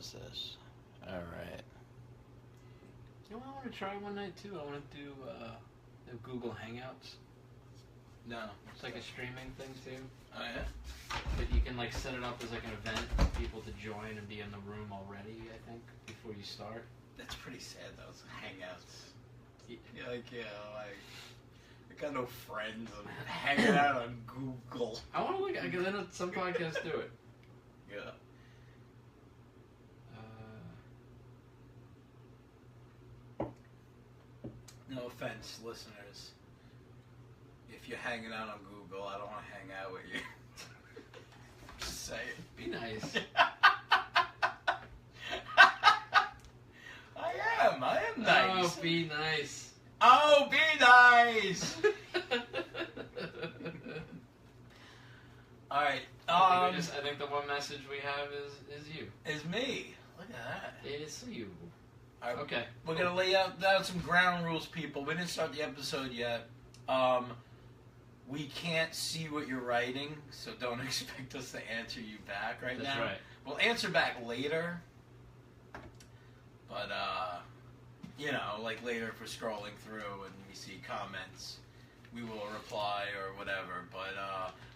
How's this? Alright. You know what I want to try one night too? I want to do the Google Hangouts. No. It's like a streaming thing too. Oh, yeah? But you can like set it up as like an event for people to join and be in the room already, I think, before you start. That's pretty sad, those Hangouts. You're like, like, I got no friends. I'm hanging out on Google. I want to look, because I know some podcasts do it. Yeah. No offense, listeners. If you're hanging out on Google, I don't want to hang out with you. Just say it. Be nice. I am nice. Oh, be nice. Oh, be nice. All right. I think the one message we have is you. Is me. Look at that. It is you. All right, okay. We're going to lay down some ground rules, people. We didn't start the episode yet. We can't see what you're writing, so don't expect us to answer you back right now. That's right. We'll answer back later. But, like later if we're scrolling through and we see comments, we will reply or whatever. But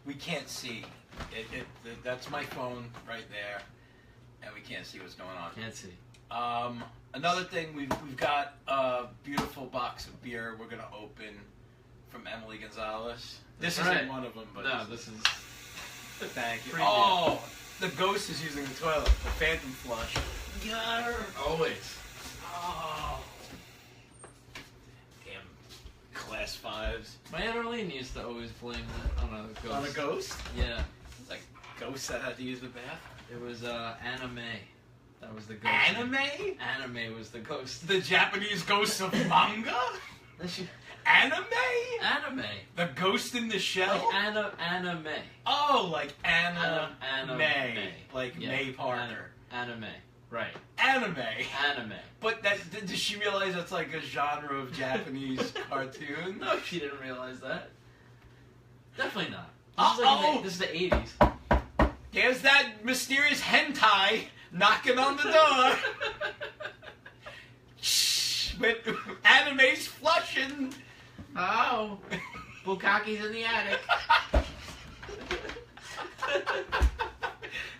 we can't see. That's my phone right there, and we can't see what's going on. Can't see. Another thing, we've got a beautiful box of beer we're going to open from Emily Gonzalez. This isn't one of them, but... No, this is... Thank you. Pretty oh! The ghost is using the toilet. The phantom flush. Yarr! Always. Oh. Damn. Class 5s. My Aunt Arlene used to always blame that on a ghost. On a ghost? Yeah. Like ghosts that had to use the bath? It was Anna May. That was the ghost. Anime? Anna May was the ghost. The Japanese ghost of manga? Anime? Anime. The Ghost in the Shell? Like Anna May. Oh, like Anna May. Like May Parker. Anime. Right. Anime. Anime. But does she realize that's like a genre of Japanese cartoon? No, she didn't realize that. Definitely not. This is the 80s. There's that mysterious hentai knocking on the door. Shh, but anime's flushing. Oh, Bukkake's in the attic.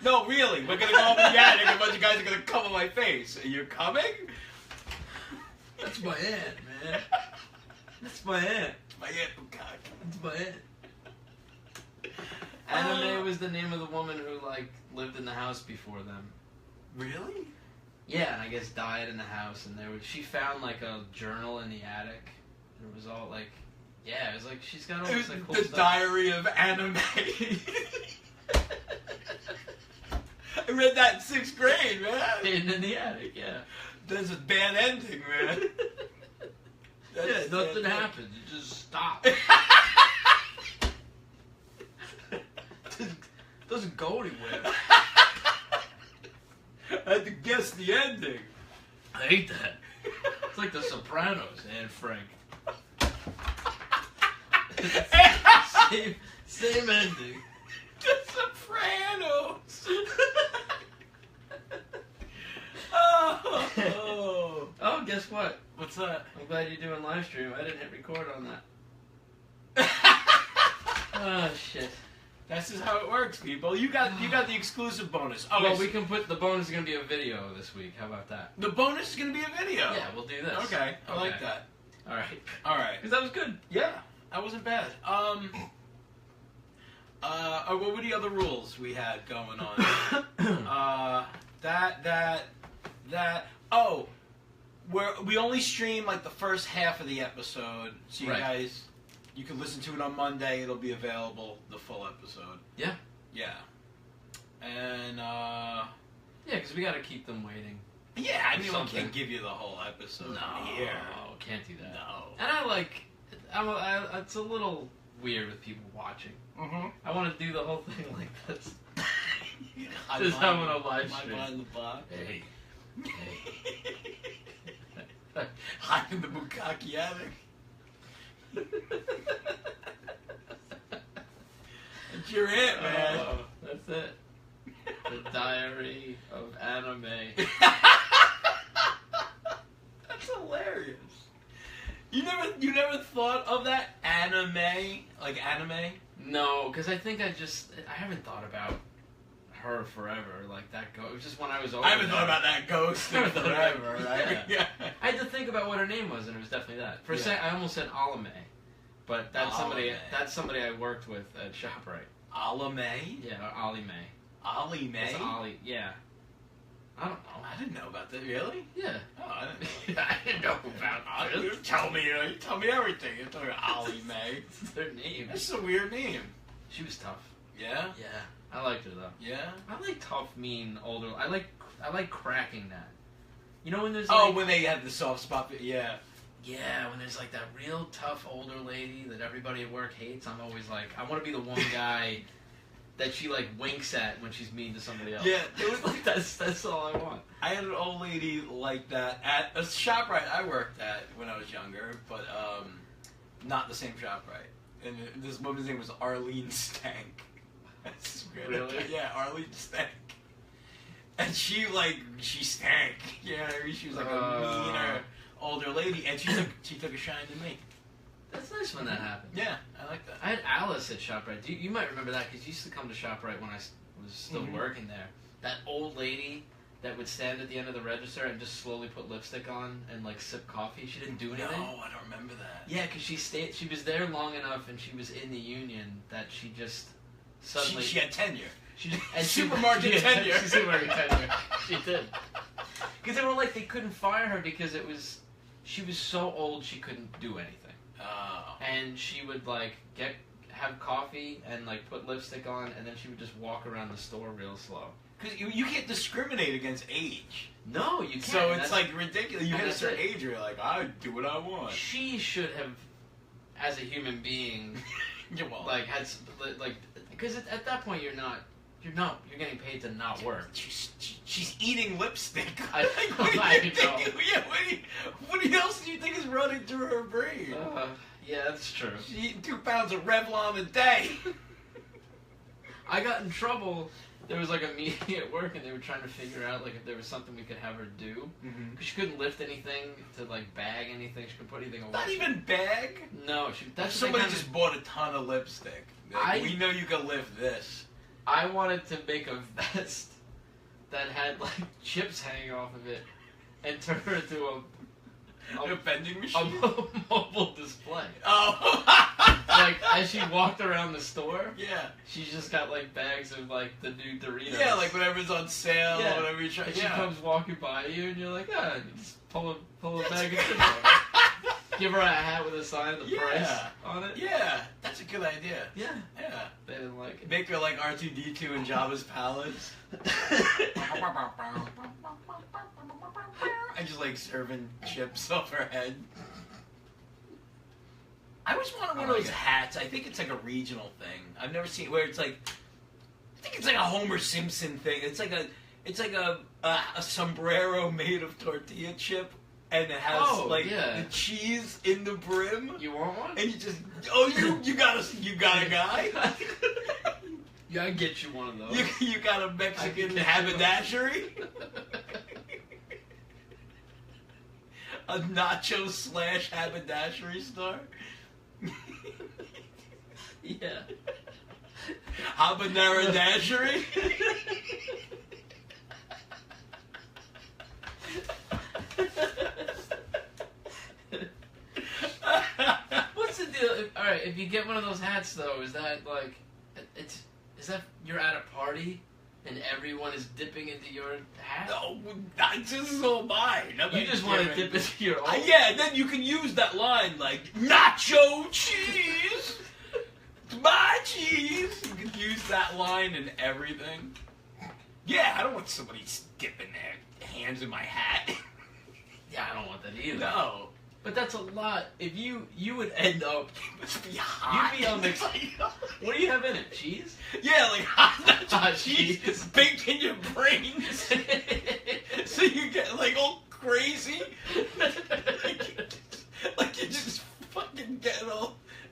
No, really, we're gonna go up in the attic and a bunch of guys are gonna come on my face. Are you coming? That's my aunt, man. That's my aunt. My aunt Bukkake. That's my aunt. Anime was the name of the woman who, lived in the house before them. Really? Yeah, and I guess died in the house, and she found, a journal in the attic, and it was all, yeah, it was she's got all this, cool the stuff. Diary of Anime. I read that in 6th grade, man. Hidden in the attic, yeah. There's a bad ending, man. Yeah, nothing happens. You just stop. Doesn't go anywhere. I had to guess the ending. I hate that. It's like The Sopranos, Anne Frank. Same ending. The Sopranos. Oh, guess what? What's that? I'm glad you're doing live stream. I didn't hit record on that. Oh shit. That's just how it works, people. You got the exclusive bonus. Okay, well, we can put the bonus is gonna be a video this week. How about that? The bonus is gonna be a video. Yeah, we'll do this. Okay, I like that. All right. All right. Because that was good. Yeah, that wasn't bad. What were the other rules we had going on? Oh, we only stream the first half of the episode, so you guys, you can listen to it on Monday. It'll be available, the full episode. Yeah. Yeah. And yeah, because we got to keep them waiting. Yeah, I mean, I can't give you the whole episode here. No, can't do that. No. And it's a little weird with people watching. Mm-hmm. I want to do the whole thing like this. I'm Just having a live stream. behind the box. Hey. I'm in the Bukkake attic. That's your it, man. That's it. The Diary of Anime. That's hilarious. You never thought of that anime, like anime? No, because I think I haven't thought about her forever, like that ghost. It was just when I was older. I haven't thought about that ghost in forever, right? Yeah. I had to think about what her name was, and it was definitely that. For a second, I almost said Alame, but that's somebody. Alame. That's somebody I worked with at ShopRite. Alame? Yeah, or Ali May. Ali May? It's Ali. Yeah. I don't know. I didn't know about that. Really? Yeah. Oh, I didn't know. I didn't know about You this. tell me everything. You tell me Ali May. It's their name. That's a weird name. She was tough. Yeah? Yeah. I liked her though. Yeah? I like tough, mean, older. I like cracking that. You know when there's when they have the soft spot. Yeah. Yeah, when there's like that real tough older lady that everybody at work hates, I'm always like, I want to be the one guy that she like winks at when she's mean to somebody else. Yeah, it was like that's all I want. I had an old lady like that at a ShopRite I worked at when I was younger, but not the same ShopRite. And this woman's name was Arlene Stank. That's weird. Really? Yeah, Arlene Stank. And she stank. Yeah, she was like a meaner older lady, and she took a shine to me. That's nice when that happens. Yeah, I like that. I had Alice at ShopRite. You might remember that because you used to come to ShopRite when I was still working there. That old lady that would stand at the end of the register and just slowly put lipstick on and like sip coffee. She didn't do anything. No, I don't remember that. Yeah, because she was there long enough and she was in the union that she just suddenly she had tenure. And supermarket tenure. Supermarket tenure. She did. Because they were like they couldn't fire her because she was so old she couldn't do anything. Oh. And she would like have coffee and like put lipstick on, and then she would just walk around the store real slow. Because you can't discriminate against age. No, you can't. So it's like ridiculous. You hit a certain it. age, you're like, I do what I want. She should have, as a human being, like had like because at that point you're getting paid to not work. She's eating lipstick. I know. Yeah, what else do you think is running through her brain? Yeah, that's true. She's eating 2 pounds of Revlon a day. I got in trouble. There was like a meeting at work, and they were trying to figure out like if there was something we could have her do. Because she couldn't lift anything to like bag anything. She couldn't put anything away. Not even bag. No, Somebody just bought a ton of lipstick. Like, we know you can lift this. I wanted to make a vest that had like chips hanging off of it, and turn her into a vending machine, a mobile display. Oh, like as she walked around the store, yeah, she's just got like bags of like the new Doritos. Yeah, like whatever's on sale, yeah. Whatever you try. And she comes walking by you, and you're like, you just pull a bag of chips. Give her a hat with a sign of the price on it. Yeah, that's a good idea. Yeah. Yeah. They didn't like it. Make her like R2-D2 in Jabba's palace. I just like serving chips off her head. I always wanted one of those hats. I think it's like a regional thing. I've never seen where it's like. I think it's like a Homer Simpson thing. It's like a sombrero made of tortilla chip. And it has the cheese in the brim. You want one? And you just you got a guy. Yeah, I get you one of those. You got a Mexican haberdashery. A nacho / haberdashery store. Yeah. Habanero dashery. What's the deal? Alright, if you get one of those hats though, is that like is that you're at a party and everyone is dipping into your hat? No, this is all mine. You just want to dip into your own? Yeah, and then you can use that line like nacho cheese. My cheese. You can use that line in everything. Yeah, I don't want somebody dipping their hands in my hat. Yeah, I don't want that either. No. But that's a lot. If you would end up, it must be hot. You'd be on the. What do you have in it? Cheese? Yeah, like hot cheese is baked in your brains, so you get like all crazy. Like you just fucking get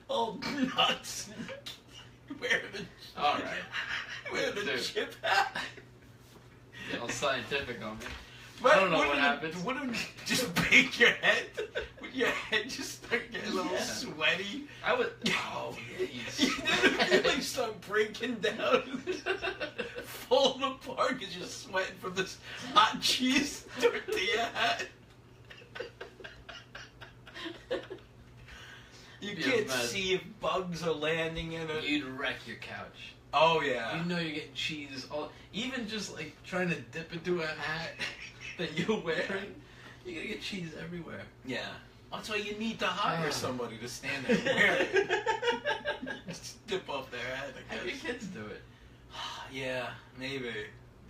all nuts. Wear the chip hat. scientific on me. But I don't know what wouldn't happens. Wouldn't it just bake your head? Would your head just start getting a little Yeah. sweaty? I would. Oh, yeah, You didn't like start breaking down, falling apart because you're sweating from this hot cheese tortilla hat. You Be a can't mess. see if bugs are landing in it. You'd wreck your couch. Oh yeah. You know you're getting cheese all. Even just like trying to dip into a hat that you're wearing, you're gonna get cheese everywhere. Yeah. That's why you need to hire Ah. somebody to stand there and wear it. Just dip off their head, I Have your guess. kids do it. Yeah, maybe.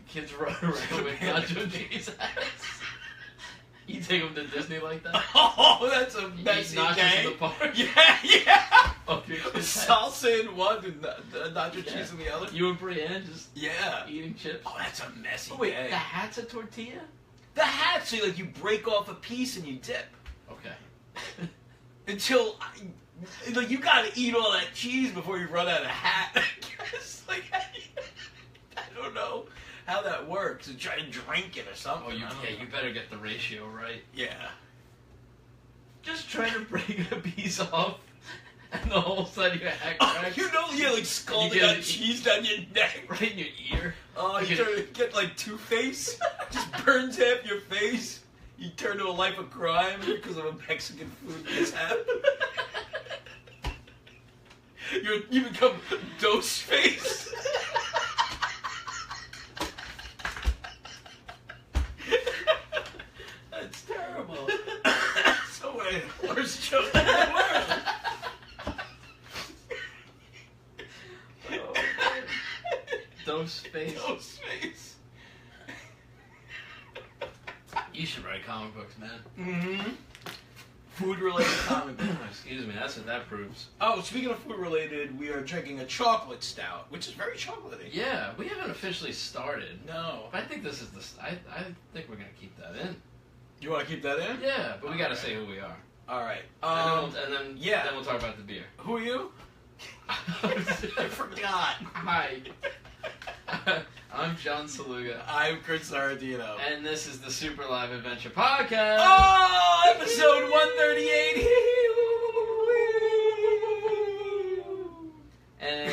Kids run around with nacho cheese hats. You take them to Disney like that? Oh, that's a You eat messy nachos day. in the park? Yeah, yeah. Oh, your kids' hats. Salsa in one and nacho Yeah. cheese in the other. You and Brienne just Yeah. eating chips. Oh, that's a messy Oh, wait, day. the hat's a tortilla? The hat, so like you break off a piece and you dip Okay. until like you gotta eat all that cheese before you run out of hat. I guess like I don't know how that works. And try to drink it or something. Oh, I don't know. you better get the ratio right. Yeah. Just try to break a piece off, and the whole side of your hat Oh, cracks. you know, yeah, like scalding get out it- cheese down your neck. right in your ear. Oh, you You turn, get like Two-Face, just burns half your face. You turn to a life of crime because of a Mexican food mishap. You become Dose-Face. That's terrible. So wait, worst joke in the world. Oh, man. Dose space. Dose-Face. You should write comic books, man. Mm-hmm. Food-related comic book. Excuse me, that's what that proves. Oh, speaking of food-related, we are drinking a chocolate stout, which is very chocolatey. Yeah, we haven't officially started. No. But I think this is the. I think we're gonna keep that in. You want to keep that in? Yeah, but we gotta Alright. say who we are. All right. And then yeah. then we'll talk about the beer. Who are you? I forgot. Hi. I'm John Saluga, I'm Chris Sorrentino. and this is the Super Live Adventure Podcast. Oh, episode 138. And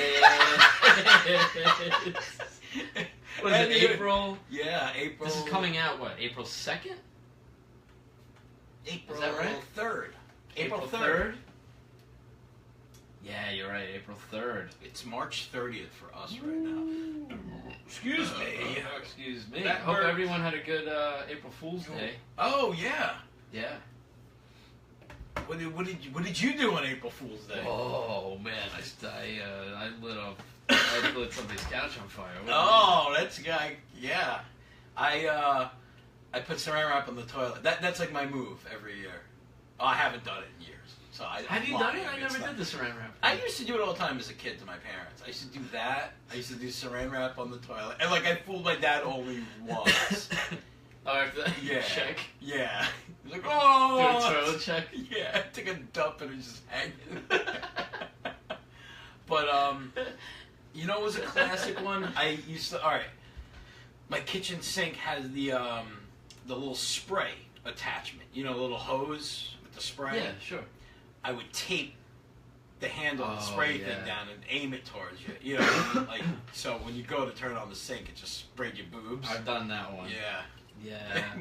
what is And it, you- April? Yeah, April. This is coming out, what, April 2nd? April Is that right? 3rd. April 3rd. 3rd? Yeah, you're right, April 3rd. It's March 30th for us right now. Excuse me. Excuse me. That Hope word- everyone had a good April Fool's Day. Oh, yeah. Yeah. What did you do on April Fool's Day? Oh man, I lit somebody's couch on fire. What did Oh, that's a guy. Yeah, I put saran wrap on the toilet. That's like my move every year. Oh, I haven't done it in years. So I Have you done it? I never did the saran wrap. I used to do it all the time as a kid to my parents. I used to do that. I used to do saran wrap on the toilet, and like I fooled my dad only once. Oh, after Yeah. check. Yeah. He's like, Do oh. a toilet check. Yeah, I took a dump and it was just hanging. But you know, it was a classic one. I used to. All right, my kitchen sink has the little spray attachment. You know, the little hose with the spray. Yeah, sure. I would tape the handle of the Oh, spray yeah. thing down and aim it towards you. You know, like so when you go to turn on the sink, it just sprayed your boobs. I've done that one. Yeah. Yeah.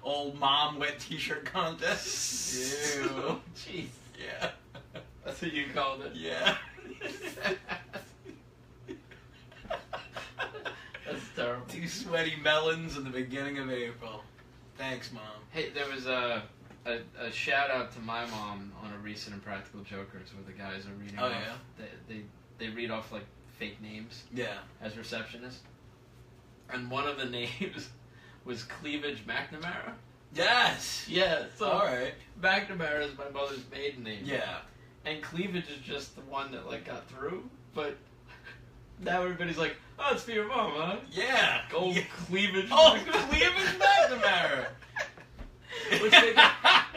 old mom wet t-shirt contest. Ew. Jeez. Yeah. That's what you called it. Yeah. That's terrible. 2 sweaty melons in the beginning of April. Thanks, Mom. Hey, there was a shout out to my mom on a recent Impractical Jokers where the guys are reading Oh, off. yeah? They read off like fake names Yeah. as receptionists. And one of the names was Cleavage McNamara. Yes. Yeah, so All right. McNamara is my mother's maiden name. Yeah. And Cleavage is just the one that like got through. But now everybody's like, oh, it's for your mom, huh? Yeah. Gold Yeah. Cleavage. Oh, McNamara. Cleveland McNamara. Which they got-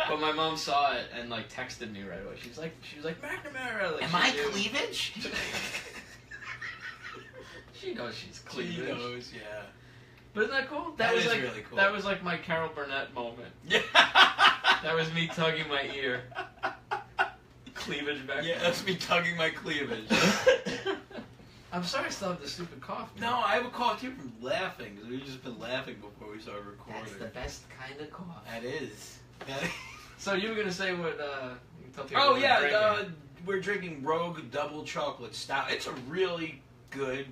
but my mom saw it and like texted me right away. She was like McNamara. Like, Am she I knew. cleavage? She knows she's She Cleavage. knows, yeah. But isn't that cool? That was is like really cool. That was like my Carol Burnett moment. Yeah. That was me tugging my ear. Cleavage back. Yeah, that's me tugging my cleavage. I'm sorry I still have this stupid cough. Man. No, I have a cough too from laughing, because we've just been laughing before we started recording. That's the best kind of cough. That is. So you were gonna say what? You tell people Oh what yeah, you're drinking. we're drinking Rogue Double Chocolate Stout. It's a really good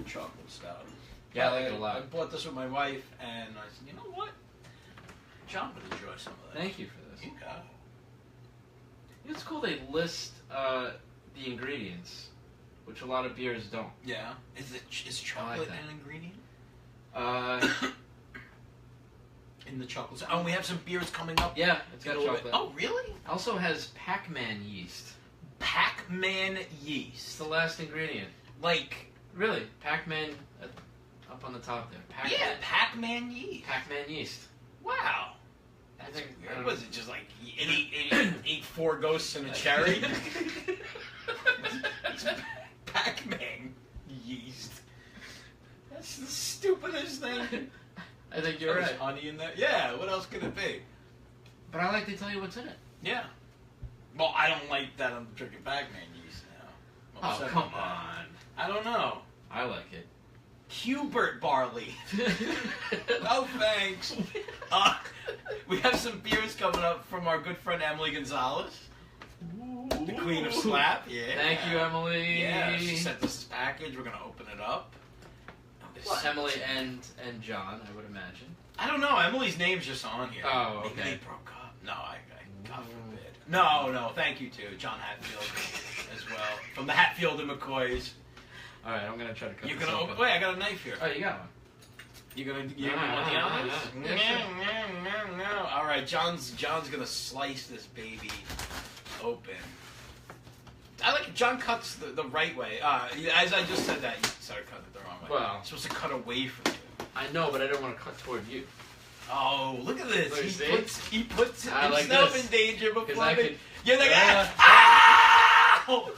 chocolate stout. Yeah, I like it a lot. I bought this with my wife, and I said, you know what? John would enjoy some of that. Thank you for this. You got it. It's cool they list the ingredients, which a lot of beers don't. Yeah. Is chocolate an ingredient? In the chocolate stout. Oh, and we have some beers coming up. Yeah, it's got chocolate. Oh, really? Also has Pac-Man yeast. Pac-Man It's yeast. the last ingredient. Like, Really, Pac-Man up on the top there. Pac-Man, yeah, Pac-Man yeast. Pac-Man yeast. Wow. I think. I Weird. don't Was it just like ate 4 ghosts and a cherry? It's Pac-Man yeast. That's the stupidest thing. I think you're There's right. honey in there. Yeah. What else could it be? But I like to tell you what's in it. Yeah. Well, I don't like that I'm drinking Pac-Man yeast now. I'm Oh, upset come about that. on. I don't know. I like it. Hubert barley. No thanks. We have some beers coming up from our good friend Emily Gonzalez, the queen of slap. Yeah. Thank you, Emily. Yeah, she sent us this package. We're gonna open it up. Well, Emily and John, I would imagine. I don't know. Emily's name's just on here. Oh, Maybe okay. they broke up. No, God forbid. No. Thank you to John Hatfield as well from the Hatfield and McCoys. All right, I'm gonna try to cut. You're this gonna open. Wait, I got a knife here. Oh, you got one. You gonna want the No. honors? Yeah, No. All right, John's gonna slice this baby open. I like it. John cuts the right way. As I just said that, you started cutting it the wrong way. Well, You're supposed to cut away from you. I know, but I don't want to cut toward you. Oh, look at this. Look, see? He puts I like himself this. in danger 'Cause before I they... could- You're like, ow!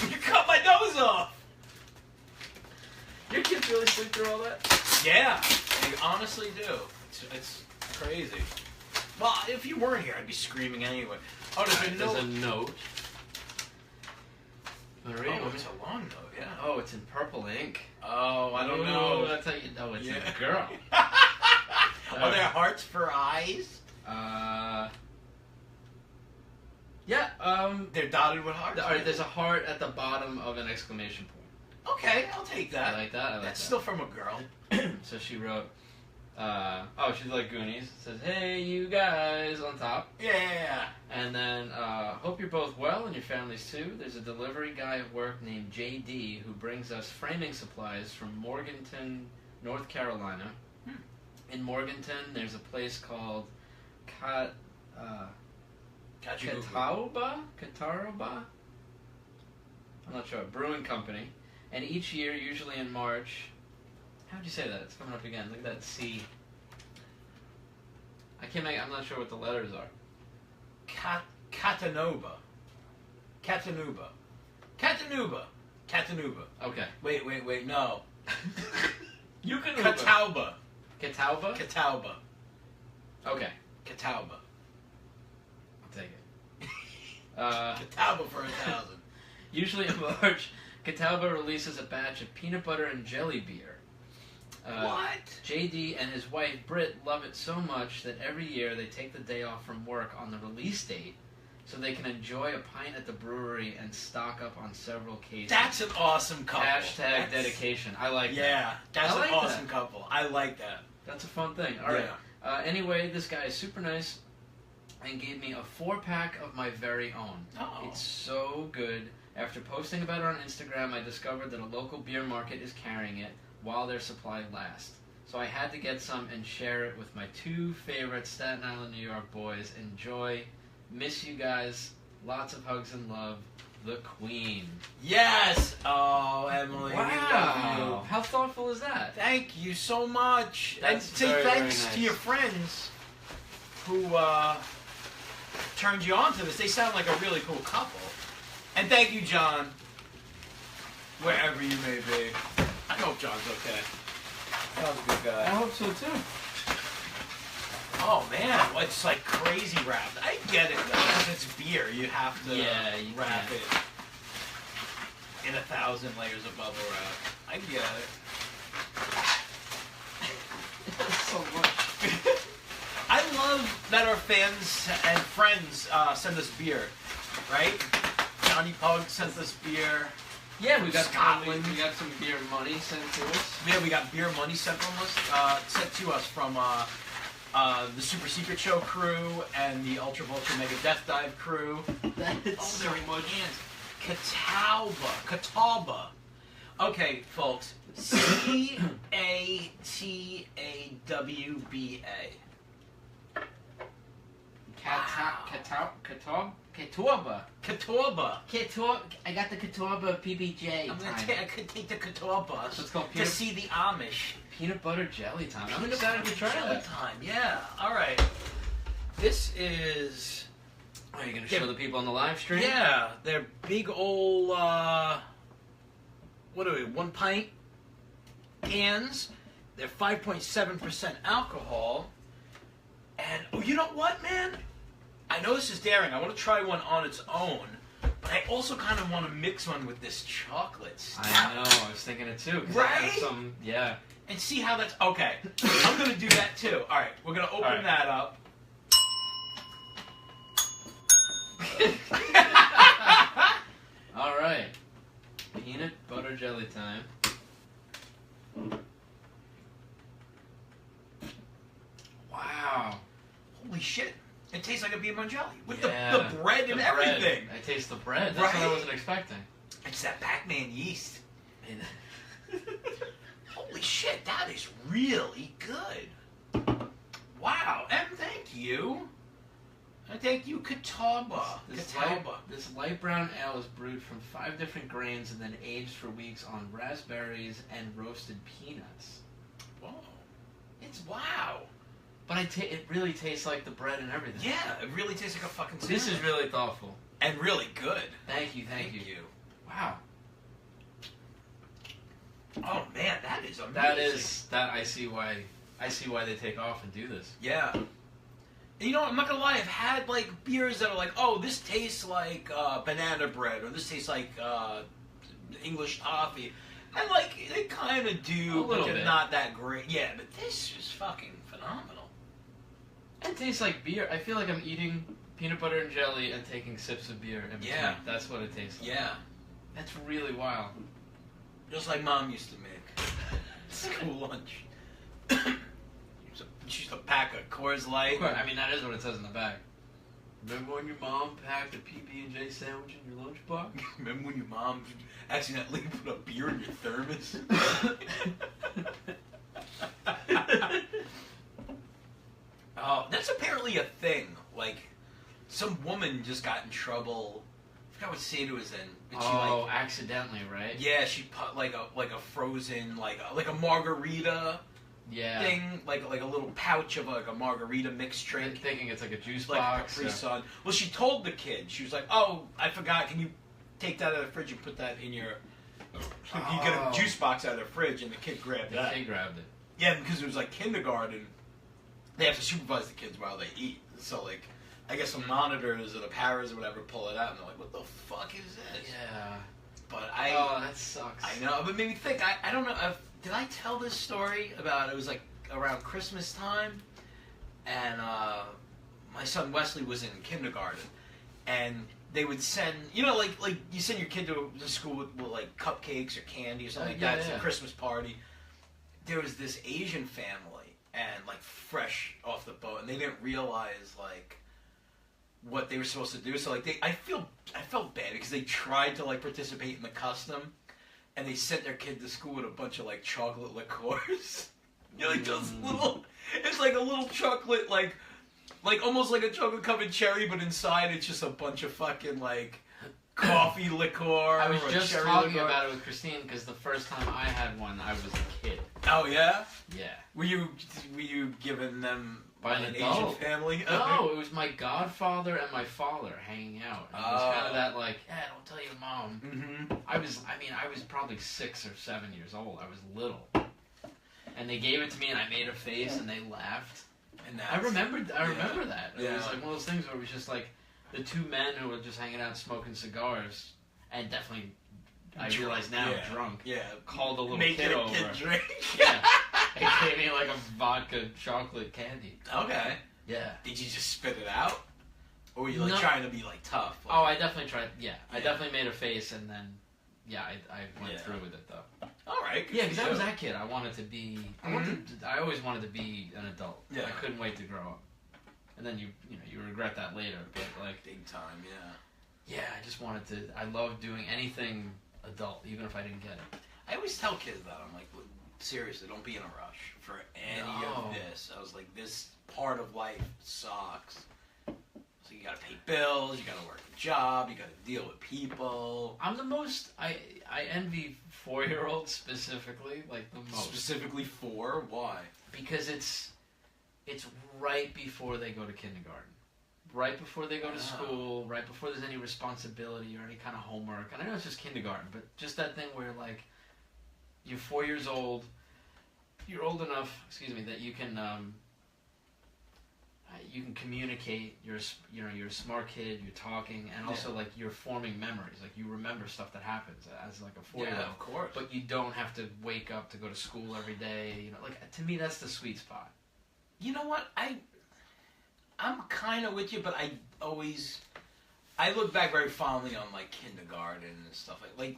You cut my nose off! Your kids really sleep through all that? Yeah, they honestly do. It's crazy. Well, if you weren't here, I'd be screaming anyway. Oh, there's a note. There's a note. Wanna read it? Oh, it's a long note, yeah. Oh, it's in purple ink. Oh, I don't Ooh, know. That's how you know it's Yeah. a girl. Are there hearts for eyes? Yeah, They're dotted with hearts? all right, there's a heart at the bottom of an exclamation point. Okay, I'll take that. I like that. I like That's that. still from a girl. So she wrote, she's like Goonies. It says, "Hey, you guys," on top. Yeah. And then, hope you're both well and your families too. There's a delivery guy at work named JD who brings us framing supplies from Morganton, North Carolina. In Morganton, there's a place called Catawba? I'm not sure. Brewing Company. And each year, usually in March... How'd you say that? It's coming up again. Look at that C. I'm not sure what the letters are. Catanuba. Okay. Wait, no. You can Catawba. Catawba? Catawba. Okay. Catawba. I'll take it. Catawba for 1,000. Usually in March, Catawba releases a batch of peanut butter and jelly beer. What? JD and his wife Britt love it so much that every year they take the day off from work on the release date so they can enjoy a pint at the brewery and stock up on several cases. That's an awesome couple. Hashtag dedication. I like that. Yeah, that's I like an awesome that. couple. I like that. That's a fun thing. All right. Anyway, this guy is super nice and gave me a 4-pack of my very own. Oh. It's so good. After posting about it on Instagram, I discovered that a local beer market is carrying it while their supply lasts. So I had to get some and share it with my 2 favorite Staten Island, New York boys. Enjoy. Miss you guys. Lots of hugs and love. The Queen. Yes! Oh, Emily, we love Wow. you. How thoughtful is that? Thank you so much. That's and say very, thanks very nice. to your friends who turned you on to this. They sound like a really cool couple. And thank you, John, wherever you may be. I hope John's okay. John's a good I guy. hope so too. Oh man, it's like crazy wrapped. I get it though. 'Cause it's beer. You have to wrap can't. it in 1,000 layers of bubble wrap. I get it. So much. I love that our fans and friends send us beer, right? Johnny Pug sent us beer. Yeah, we got Scotland. we got some beer money sent to us. Yeah, we got beer money sent to us from the Super Secret Show crew and the Ultra Vulture Mega Death Dive crew. That's so much. Catawba. Okay, folks. Catawba. Catawba. I got the Catawba PBJ. I could take the Catawba So it's called to see the Amish. peanut butter jelly time. I'm Peanut excited butter to try jelly that. time. Yeah. All right. This is. Are you gonna show the people on the live stream? Yeah, they're big old. What are we? 1 pint cans. They're 5.7% alcohol. And oh, you know what, man? I know this is daring. I want to try one on its own, but I also kind of want to mix one with this chocolate stuff. I know. I was thinking it too. 'Cause I Right? have some. Yeah. And see how that's okay. I'm gonna do that too. All right, we're gonna open that up. All right. Peanut butter jelly time. Wow. Holy shit! It tastes like a beer jelly with Yeah, the bread and everything. I taste the bread. That's what I Right? wasn't expecting. It's that Pac-Man yeast. Holy shit, that is really good. Wow, and thank you. And thank you, Catawba. This light brown ale is brewed from 5 different grains and then aged for weeks on raspberries and roasted peanuts. Whoa. It's wow. But it really tastes like the bread and everything. Yeah, it really tastes like a fucking sandwich. This is really thoughtful. And really good. Thank you. Wow. Oh man, that is amazing. I see why they take off and do this. Yeah. And you know what, I'm not gonna lie, I've had like beers that are like, oh, this tastes like banana bread, or this tastes like English toffee. And like, they kind of do, but they're not that great. Yeah, but this is fucking phenomenal. It tastes like beer. I feel like I'm eating peanut butter and jelly and taking sips of beer in between. Yeah. That's what it tastes like. Yeah. That's really wild. Just like Mom used to make. School lunch. She used to pack a Coors Light. Of course, I mean, that is what it says in the back. Remember when your mom packed a PB&J sandwich in your lunchbox? Remember when your mom accidentally put a beer in your thermos? Oh, that's apparently a thing. Like, some woman just got in trouble. I forgot what state it was in. But she, accidentally, right? Yeah, she put like a frozen like a margarita thing, like a little pouch of like a margarita mixed drink. Thinking it's like a juice like box. Capri Sun. Well, she told the kid. She was like, "Oh, I forgot. Can you take that out of the fridge and put that in your?" So you get a juice box out of the fridge, and the kid grabbed that. The kid grabbed it. Yeah, because it was like kindergarten. They have to supervise the kids while they eat. So like, I guess some monitors or the paras or whatever pull it out, and they're like, "What the fuck is this?" Yeah. But Oh, that sucks. I know, but made me think. I don't know. Did I tell this story about? It was like around Christmas time, and my son Wesley was in kindergarten, and they would send, like you send your kid to school with like cupcakes or candy or something like that. It's a Christmas party. There was this Asian family, and like fresh off the boat, and they didn't realize like what they were supposed to do. So like I felt bad because they tried to like participate in the custom, and they sent their kid to school with a bunch of like chocolate liqueurs. Like those little, it's like a little chocolate like almost like a chocolate covered cherry, but inside it's just a bunch of fucking like coffee liqueur. I was or just cherry talking liqueur. about it with Christine because the first time I had one, I was a kid. Oh yeah. Yeah. Were you given them By an an Asian adult. family? No, it was my godfather and my father hanging out. And it was kind of that like, don't tell your mom. Mm-hmm. I was probably 6 or 7 years old. I was little. And they gave it to me and I made a face and they laughed. And I remember that. It Yeah. was like one of those things where it was just like the two men who were just hanging out smoking cigars and definitely, I realize now, drunk. Yeah. Called a little Making kid a over. kid drink. Yeah. They gave me like a vodka chocolate candy. Okay. Yeah. Did you just spit it out? Or were you like No. trying to be like tough? Like, Oh, I definitely tried. Yeah, I Yeah. definitely made a face, and then, I went Yeah. through with it though. all right. good Yeah, for because I you. was that kid. I wanted to be. I always wanted to be an adult. Yeah. I couldn't wait to grow up. And then you regret that later. But like, Big time, yeah. yeah, I just wanted to. I loved doing anything adult, even if I didn't get it. I always tell kids that. I'm like, seriously, don't be in a rush for any No. of this. I was like, this part of life sucks. So you gotta pay bills, you gotta work a job, you gotta deal with people. I'm the most. I envy 4-year-olds specifically, like the most. Specifically for why? Because it's right before they go to kindergarten, right before they go to school, right before there's any responsibility or any kind of homework. And I know it's just kindergarten, but just that thing where like you're 4 years old, you're old enough, that you can communicate. You're a smart kid. You're talking, and also like you're forming memories. Like you remember stuff that happens as like a 4-year-old. Yeah, of course. But you don't have to wake up to go to school every day. Like to me, that's the sweet spot. You know what? I'm kind of with you, but I look back very fondly on like kindergarten and stuff like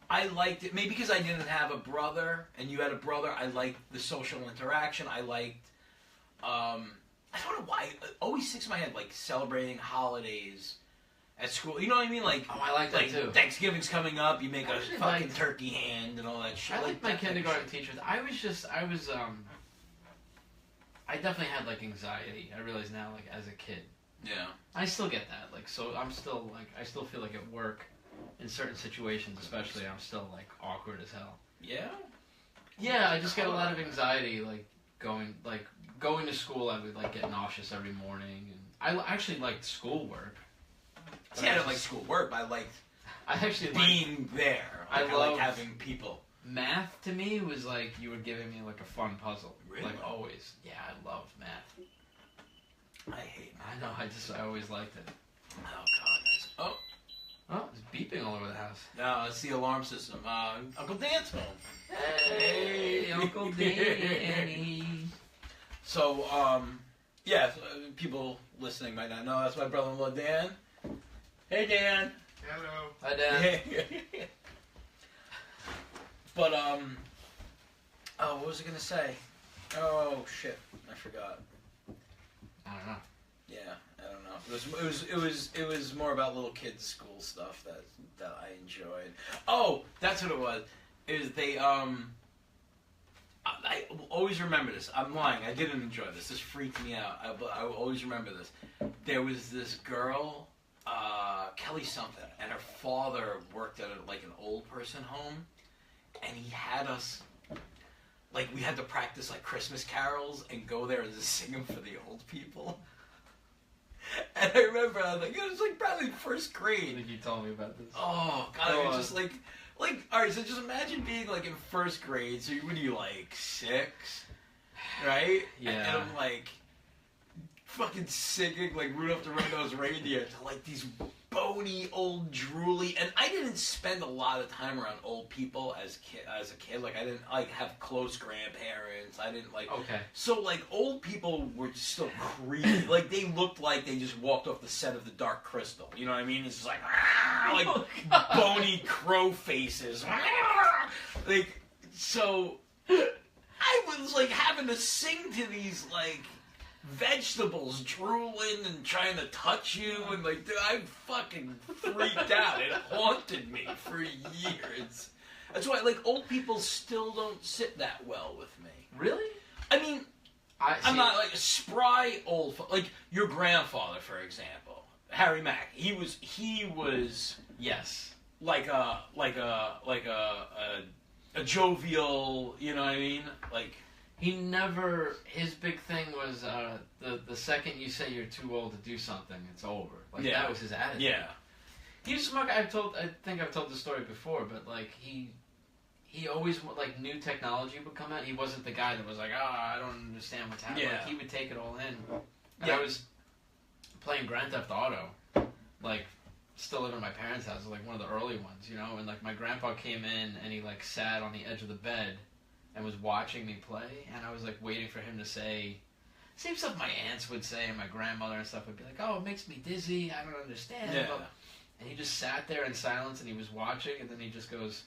I liked it maybe because I didn't have a brother and you had a brother. I liked the social interaction. I liked I don't know why it always sticks in my head like celebrating holidays at school. You know what I mean? Like I like that too. Thanksgiving's coming up. You make a Actually, fucking turkey hand and all that shit. I liked my that kindergarten shit. teachers. I definitely had like anxiety. I realize now, like as a kid, Yeah. I still get that. Like so, I still feel like at work, in certain situations, especially, I'm still like awkward as hell. Yeah. Yeah, I just get a lot of anxiety, like going to school. I would like get nauseous every morning, and I actually liked schoolwork. See, I didn't like schoolwork, but I liked I actually liked being there. Like, I love like having people. math. To me, was like you were giving me like a fun puzzle. Really? Like always. Yeah, I love math. I hate I know. I always liked it. Oh god. Oh, Oh, it's beeping all over the house. no, it's the alarm system. Uncle Dan's home. Hey, Uncle Danny. So, yeah, so, people listening might not know that's my brother-in-law Dan. Hey Dan. Hello. Hi, Dad. But oh, what was I gonna say? Oh shit, I forgot. I don't know. Yeah, I don't know. It was more about little kids' school stuff that I enjoyed. Oh, that's what it was. It was they I will always remember this. I'm lying. I didn't enjoy this. This freaked me out. But I will always remember this. There was this girl, Kelly something, and her father worked at an old person home, and he had us. Like, we had to practice, like, Christmas carols and go there and just sing them for the old people. And I remember, I was like, it was, like, probably first I grade. think you told me about this. Oh, God, Go it was on. just, like, alright, so just imagine being, like, in first grade. So, what are you, like, 6? Right? Yeah. And I'm, like, fucking singing, like, Rudolph the Red-Nosed Reindeer to, like, these bony, old, drooly, and I didn't spend a lot of time around old people as a kid. Like, I didn't, like, have close grandparents. I didn't, like... Okay. So, like, old people were still creepy. Like, they looked like they just walked off the set of The Dark Crystal. You know what I mean? It's just like, like, Oh, God. bony crow faces. Like, so... I was, like, having to sing to these, like... vegetables drooling and trying to touch you, and like, dude, I fucking freaked out. It haunted me for years. That's why, like, old people still don't sit that well with me. Really? I mean, I'm see, not like a spry old like your grandfather, for example, Harry Mack. He was Yes. like a a jovial, you know what I mean? Like, he never. His big thing was the second you say you're too old to do something, it's over. Like that was his attitude. Yeah. He was smart. I think I've told the story before, but like he always like new technology would come out. He wasn't the guy that was like, I don't understand what's happening. Yeah. Like, he would take it all in. And I was playing Grand Theft Auto, like still living at my parents' house, like one of the early ones, you know. And like my grandpa came in and he like sat on the edge of the bed and was watching me play, and I was like waiting for him to say. Same stuff my aunts would say and my grandmother and stuff would be like, oh, it makes me dizzy, I don't understand. Yeah. And he just sat there in silence and he was watching, and then he just goes,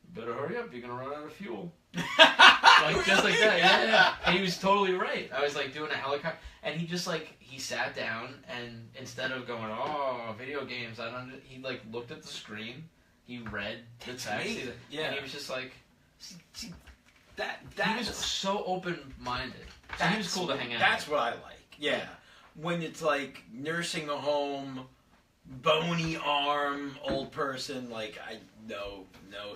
you better hurry up, you're going to run out of fuel. Like, just like that, yeah. And he was totally right. I was like doing a helicopter, and he just like, he sat down, and instead of going, oh, video games, he like looked at the screen, he read the text, and he was just like, See, he was so open-minded. So he was cool to hang out That's with. what I like. Yeah. When it's like nursing a home, bony arm, old person, like, no,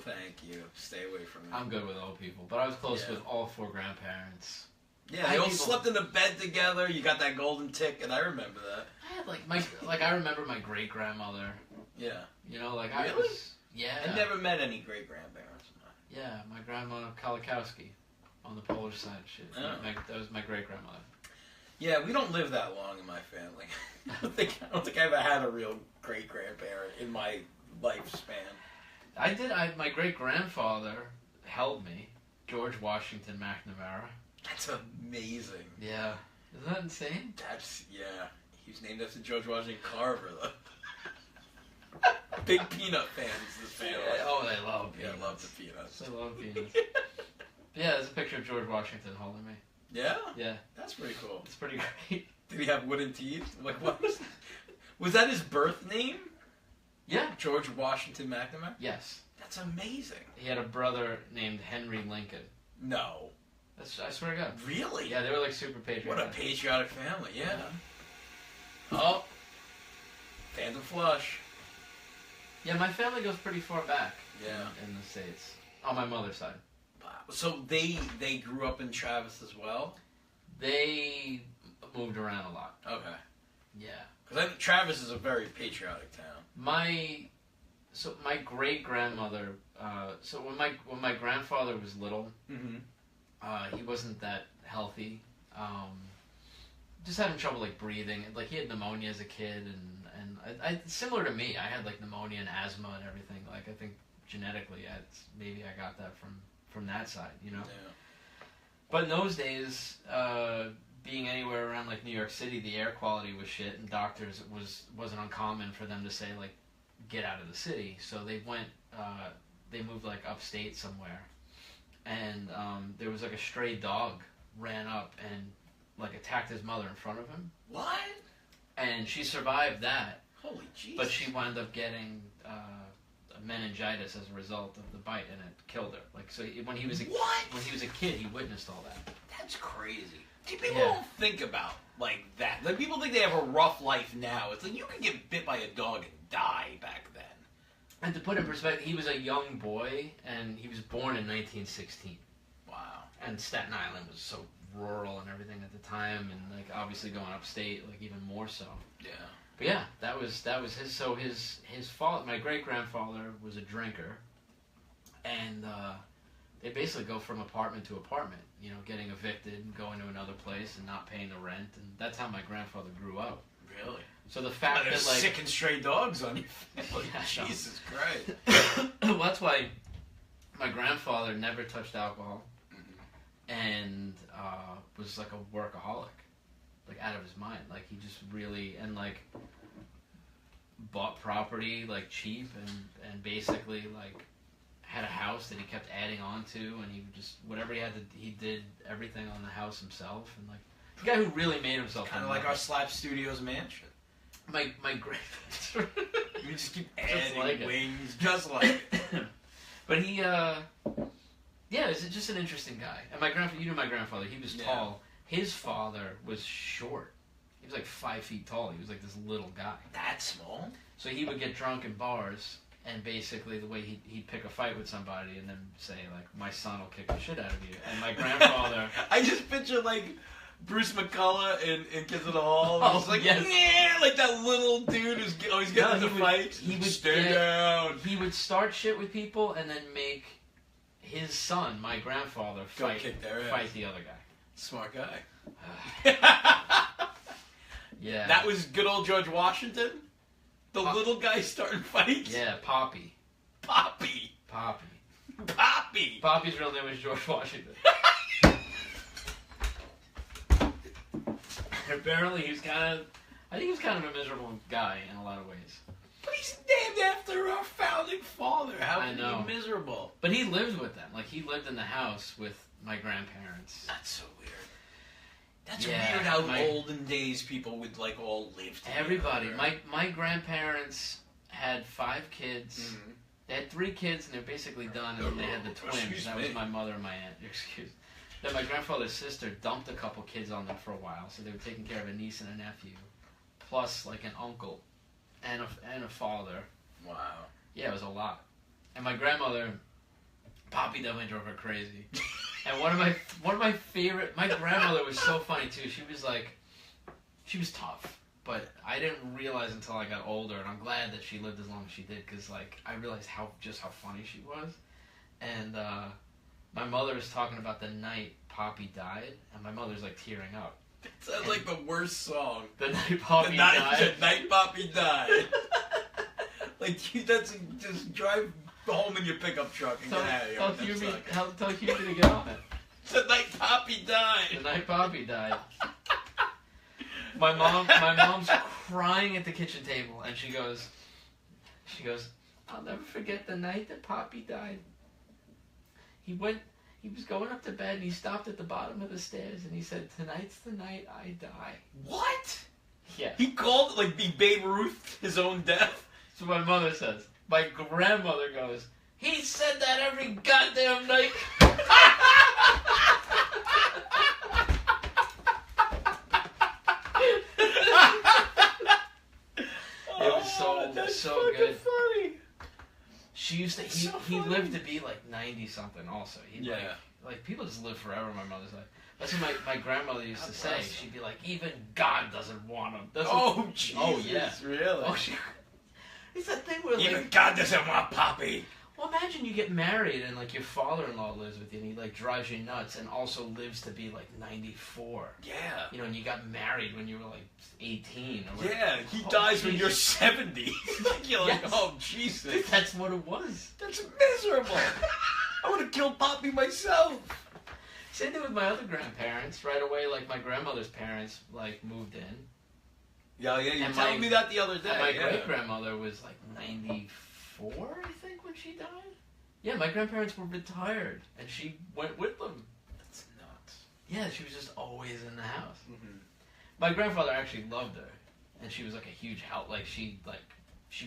thank you. Stay away from me. I'm good with old people, but I was close with all 4 grandparents. Yeah, they all slept in the bed together. You got that golden ticket. I remember that. I had I remember my great grandmother. Yeah. You know, like really? Yeah. I never met any great grandparents. Yeah, my grandma Kalikowski on the Polish side. Shit. Oh. That was my great grandmother. Yeah, we don't live that long in my family. I don't think I ever had a real great grandparent in my lifespan. I did. My great grandfather held me, George Washington McNamara. That's amazing. Yeah, isn't that insane? He was named after George Washington Carver, though. Big peanut fans, this family. Yeah, oh, they love peanuts. Yeah, I love the peanuts. They love peanuts. Yeah, there's a picture of George Washington holding me. Yeah? Yeah. That's pretty cool. It's pretty great. Did he have wooden teeth? Like, what was that his birth name? Yeah. George Washington McNamara? Yes. That's amazing. He had a brother named Henry Lincoln. No. I swear to God. Really? Yeah, they were like super patriotic. What a patriotic family, yeah. Oh. Phantom Flush. Yeah, my family goes pretty far back. Yeah. In the States. On my mother's side. Wow. So they grew up in Travis as well? They moved around a lot. Okay. Yeah. Because I think Travis is a very patriotic town. My great grandmother. So when my grandfather was little, he wasn't that healthy. Just having trouble like breathing. Like he had pneumonia as a kid, and I similar to me. I had like pneumonia and asthma and everything. Like I think genetically, maybe I got that from that side, you know. Yeah. But in those days, being anywhere around like New York City, the air quality was shit, and doctors wasn't uncommon for them to say like, get out of the city. So they moved like upstate somewhere, and there was like a stray dog ran up and like attacked his mother in front of him. What? And she survived that. Holy Jesus. But she wound up getting meningitis as a result of the bite, and it killed her. Like so, when he was a kid, he witnessed all that. That's crazy. See, people don't think about like that. Like people think they have a rough life now. It's like you could get bit by a dog and die back then. And to put in perspective, he was a young boy, and he was born in 1916. Wow. And Staten Island was so rural and everything at the time, and like obviously going upstate, like even more so. Yeah. But yeah, that was his. So his father, my great grandfather, was a drinker, and they basically go from apartment to apartment. You know, getting evicted and going to another place and not paying the rent, and that's how my grandfather grew up. Really? So the fact that like sick and stray dogs on your family. Yeah, Jesus Christ. Well, that's why my grandfather never touched alcohol, and was like a workaholic, like out of his mind. Like he just really and bought property like cheap and basically like had a house that he kept adding on to, and he would just whatever he had to, he did everything on the house himself, and like the guy who really made himself kind of like our Slap Studios mansion. My great You just keep adding like wings, just like it. But he is just an interesting guy. And my grandfather, you know my grandfather, he was tall. His father was short. He was like 5 feet tall. He was like this little guy. That small? So he would get drunk in bars, And basically, the way he'd pick a fight with somebody and then say, like, my son will kick the shit out of you. And my grandfather... I just picture, like, Bruce McCullough in Kids in the Hall. Oh, He's like, yes. yeah, like that little dude who's always getting into fights. He would stay down. He would start shit with people and then make his son, my grandfather, fight the other guy. Smart guy. Yeah. That was good old George Washington? The little guy starting fights? Yeah, Poppy. Poppy. Poppy's real name was George Washington. Apparently he was kind of a miserable guy in a lot of ways. But he's named after our founding father. How can he be miserable? But he lived with them. Like, he lived in the house with my grandparents. That's so weird. That's weird how olden days people would, like, all live together. Everybody. My grandparents had 5 kids. Mm-hmm. They had 3 kids, and they're basically done, and they had the twins. That was my mother and my aunt. Excuse me. Then my grandfather's sister dumped a couple kids on them for a while, so they were taking care of a niece and a nephew, plus, like, an uncle and a father. Wow. Yeah, it was a lot. And my grandmother, Poppy definitely drove her crazy. And one of my favorite, my grandmother was so funny too. She was tough, but I didn't realize until I got older, and I'm glad that she lived as long as she did, because, like, I realized how funny she was. And my mother was talking about the night Poppy died, and my mother's, like, tearing up. It sounds like the worst song. The night Poppy died. The night Poppy died. Like, that's just drive home in your pickup truck and get out of here. Tell Hubie to get on it. The night Poppy died. The night Poppy died. My mom's crying at the kitchen table, and she goes, I'll never forget the night that Poppy died. He was going up to bed, and he stopped at the bottom of the stairs, and he said, tonight's the night I die. What? Yeah. He called it, like, the Babe Ruth his own death? That's what my mother says. My grandmother goes, he said that every goddamn night. It was so good. Funny. She used to. He lived to be like 90 something. Also, like people just live forever. My mother's like. That's what my grandmother used to say. She'd be like, even God doesn't want him. Oh, Jesus. Oh, yeah. Really? Oh, it's that thing where, even like, God doesn't want Poppy. Well, imagine you get married and, like, your father-in-law lives with you and he, like, drives you nuts and also lives to be, like, 94. Yeah. You know, and you got married when you were, like, 18. Or yeah, he dies when you're 70. You're like, oh, Jesus. That's what it was. That's miserable. I would have killed Poppy myself. Same thing with my other grandparents. Right away, like, my grandmother's parents, like, moved in. Yeah, you were telling me that the other day. And my great-grandmother was, like, 94, I think, when she died. Yeah, my grandparents were retired, and she went with them. That's nuts. Yeah, she was just always in the house. Mm-hmm. My grandfather actually loved her, and she was, like, a huge help. Like, she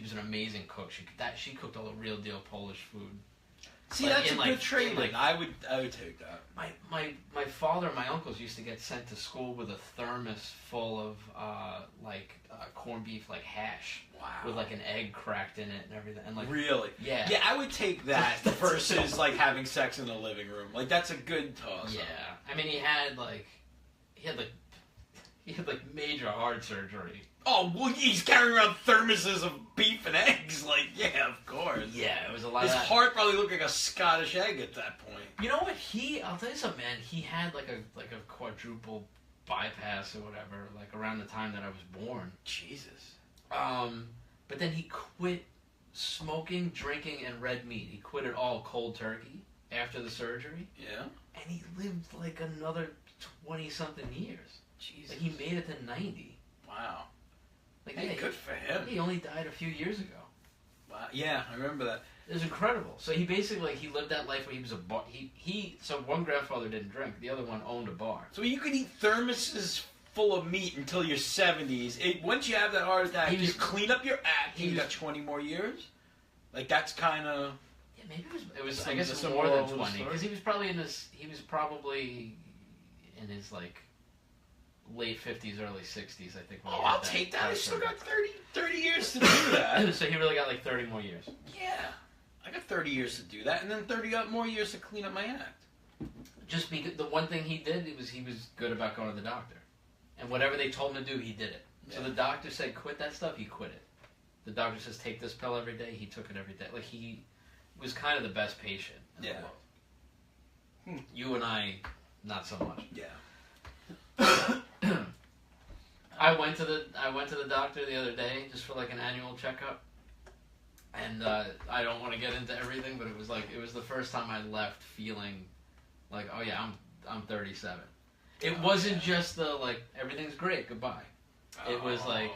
was an amazing cook. She cooked all the real deal Polish food. See, like, that's a good training. Like, I would take that. My father and my uncles used to get sent to school with a thermos full of corned beef, like hash. Wow. With like an egg cracked in it and everything. And like, really? Yeah. Yeah, I would take that versus like having sex in the living room. Like, that's a good toss. Yeah. I mean, he had major heart surgery. Oh, well, he's carrying around thermoses of beef and eggs. Like, yeah, of course. Yeah, it was a lot His of that. heart probably looked like a Scottish egg at that point. You know what? I'll tell you something, man. He had like a quadruple bypass or whatever, like around the time that I was born. Jesus. But then he quit smoking, drinking, and red meat. He quit it all cold turkey after the surgery. Yeah. And he lived like another 20-something years. Jesus. Like, he made it to 90. Wow. Like, hey, good for him. He only died a few years ago. Wow. Yeah, I remember that. It was incredible. So he basically, he lived that life where he was a bar. So one grandfather didn't drink. The other one owned a bar. So you could eat thermoses full of meat until your 70s. Once you have that heart attack, you just clean up your act. You got 20 more years? Like, that's kind of... Yeah, maybe it was I guess, more than 20. Because he was probably in his, like, late 50s, early 60s, I think. when Oh, he had I'll take that. I car still surgery. got 30 years to do that. So he really got like 30 more years. Yeah. I got 30 years to do that, and then 30 more years to clean up my act. Just because the one thing he did he was good about going to the doctor, and whatever they told him to do, he did it. So Yeah. the doctor said quit that stuff, he quit it. The doctor says take this pill every day, he took it every day. Like he was kind of the best patient in Yeah. the world. You and I, not so much. Yeah. I went to the doctor the other day just for like an annual checkup, and I don't want to get into everything, but it was the first time I left feeling like, oh yeah, I'm 37. It wasn't just the like everything's great, goodbye. It was like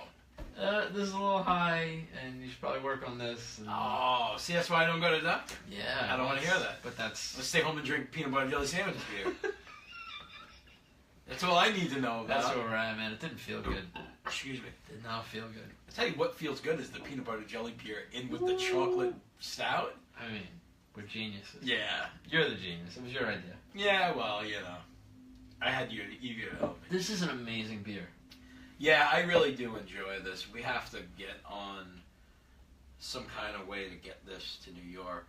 this is a little high, and you should probably work on this. And, Oh, see, that's why I don't go to the doctor. yeah, I don't want to hear that. But that's Let's stay home and drink peanut butter jelly sandwiches beer. That's all I need to know about. that's where we're at, man. It didn't feel good. Excuse me. Did not feel good. I tell you what feels good is the peanut butter jelly beer in with the chocolate stout. I mean, we're geniuses. Yeah. You're the genius. It was your idea. Yeah, well, you know. I had you to help me. This is an amazing beer. Yeah, I really do enjoy this. We have to get on some kind of way to get this to New York.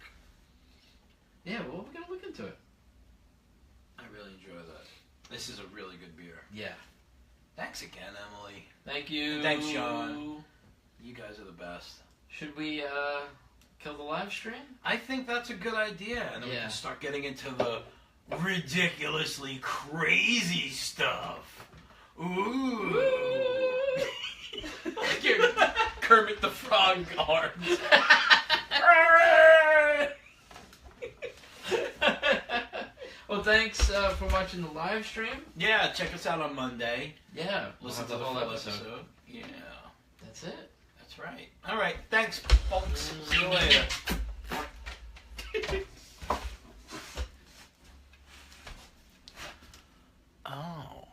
Yeah, well, we're gonna look into it. I really enjoy that. This is a really good beer. Yeah. Thanks again, Emily. Thank you. Thanks, John. You guys are the best. Should we kill the live stream? I think that's a good idea. And then we Yeah. can start getting into the ridiculously crazy stuff. Ooh. Like your Kermit the Frog arms. Well, thanks for watching the live stream. Yeah, check us out on Monday. Yeah, Listen to we'll the have full whole episode. Yeah, That's it. that's right. All right, thanks, folks. See you later. Oh.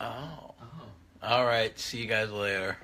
Oh. All right, see you guys later.